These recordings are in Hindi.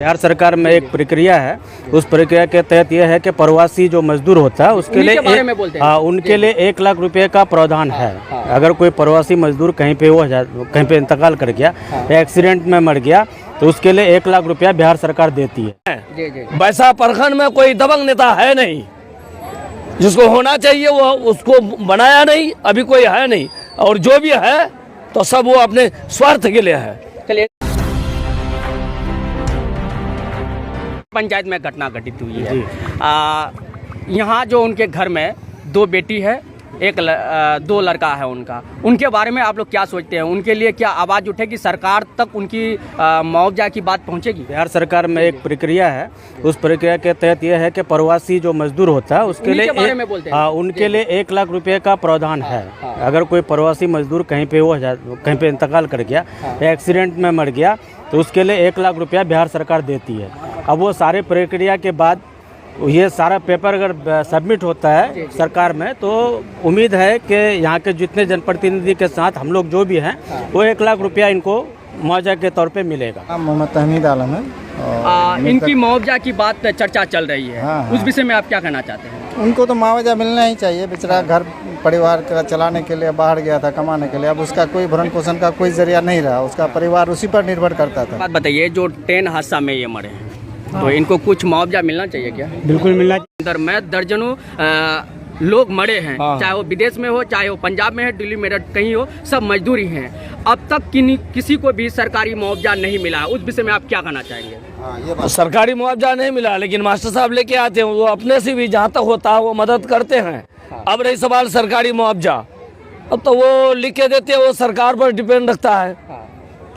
बिहार सरकार में एक प्रक्रिया है, उस प्रक्रिया के तहत यह है कि प्रवासी जो मजदूर होता है उसके लिए उनके लिए 1 लाख रुपए का प्रावधान है। अगर कोई प्रवासी मजदूर कहीं पे इंतकाल कर गया या एक्सीडेंट में मर गया तो उसके लिए 1 लाख रुपया बिहार सरकार देती है। वैसा प्रखंड में कोई दबंग नेता है नहीं, जिसको होना चाहिए वो उसको बनाया नहीं, अभी कोई है नहीं, और जो भी है तो सब वो अपने स्वार्थ के लिए है। पंचायत में घटना घटित हुई है। यहाँ जो उनके घर में 2 बेटी है, 2 लड़का है उनके बारे में आप लोग क्या सोचते हैं? उनके लिए क्या आवाज़ उठेगी, सरकार तक उनकी मुआवजा की बात पहुँचेगी? बिहार सरकार में एक प्रक्रिया है, उस प्रक्रिया के तहत यह है कि प्रवासी जो मजदूर होता है उसके लिए उनके लिए 1 लाख रुपए का प्रावधान है। अगर कोई प्रवासी मजदूर कहीं पे इंतकाल कर गया या एक्सीडेंट में मर गया तो उसके लिए 1 लाख रुपया बिहार सरकार देती है। अब वो सारे प्रक्रिया के बाद ये सारा पेपर अगर सबमिट होता है सरकार में तो उम्मीद है कि यहाँ के जितने जनप्रतिनिधि के साथ हम लोग जो भी हैं वो 1 लाख रुपया इनको मुआवजा के तौर पे मिलेगा। मोहम्मद तहमीद आलम है। इनकी मुआवजा की बात चर्चा चल रही है, उस विषय में आप क्या कहना चाहते हैं? उनको तो मुआवजा मिलना ही चाहिए। बेचारा घर परिवार का चलाने के लिए बाहर गया था कमाने के लिए, अब उसका कोई भरण पोषण का कोई जरिया नहीं रहा, उसका परिवार उसी पर निर्भर करता था। बात बताइए, जो ट्रेन हादसा में ये मरे हैं तो इनको कुछ मुआवजा मिलना चाहिए क्या? बिल्कुल मिलना चाहिए। अंदर में दर्जनों लोग मरे हैं, चाहे वो विदेश में हो, चाहे वो पंजाब में है, दिल्ली में कहीं हो, सब मजदूरी हैं। अब तक किसी को भी सरकारी मुआवजा नहीं मिला, उस विषय में आप क्या कहना चाहेंगे? सरकारी मुआवजा नहीं मिला, लेकिन मास्टर साहब लेके आते हैं, वो अपने से भी जहाँ तक होता है वो मदद करते हैं। अब रही सवाल सरकारी मुआवजा, अब तो वो लिख के देते हैं, वो सरकार पर डिपेंड रखता है।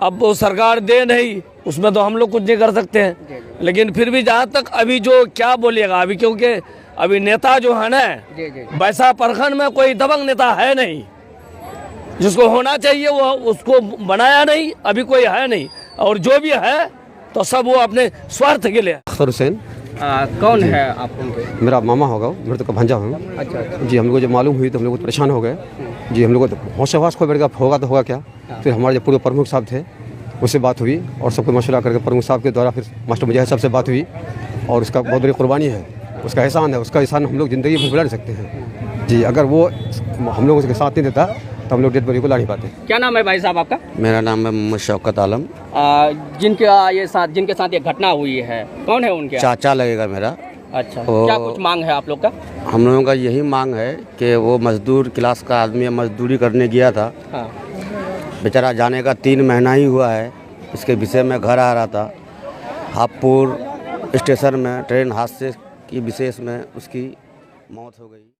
अब वो सरकार दे नहीं, उसमें तो हम लोग कुछ नहीं कर सकते हैं। लेकिन फिर भी जहाँ तक अभी जो क्या बोलिएगा अभी, क्योंकि अभी नेता जो है ना, वैसा प्रखंड में कोई दबंग नेता है नहीं, जिसको होना चाहिए वो उसको बनाया नहीं, अभी कोई है नहीं, और जो भी है तो सब वो अपने स्वार्थ के लिए। अख्तर हुसैन। कौन है आप उनके? मेरा मामा होगा, मेरे तो भांजा हूँ। अच्छा जी, हम लोग को जब मालूम हुई तो हम लोग परेशान हो गए जी। हम लोग को होश आवास खो बैठ गया, होगा तो होगा क्या। फिर हमारे जो पूर्व प्रमुख साहब थे उससे बात हुई और सबको मशवरा करके प्रमुख साहब के द्वारा फिर मास्टर मुजाहिद साहब से बात हुई, और उसका बहुत बड़ी कुर्बानी है, उसका एहसान है, उसका एहसान हम लोग ज़िंदगी भर भुला नहीं सकते हैं जी। अगर वो हम लोग उसके साथ नहीं देता तो हम लोग डेड बॉडी को ला नहीं पाते। क्या नाम है भाई साहब आपका? मेरा नाम है मोहम्मद शौकत आलम। जिनके साथ ये घटना हुई है, कौन है उनके? चाचा लगेगा मेरा। अच्छा, क्या कुछ मांग है आप लोग का? हम लोगों का यही मांग है कि वो मजदूर क्लास का आदमी मजदूरी करने गया था, बेचारा जाने का 3 महीना ही हुआ है। इसके विषय में घर आ रहा था, हापुड़ स्टेशन में ट्रेन हादसे की विशेष में उसकी मौत हो गई।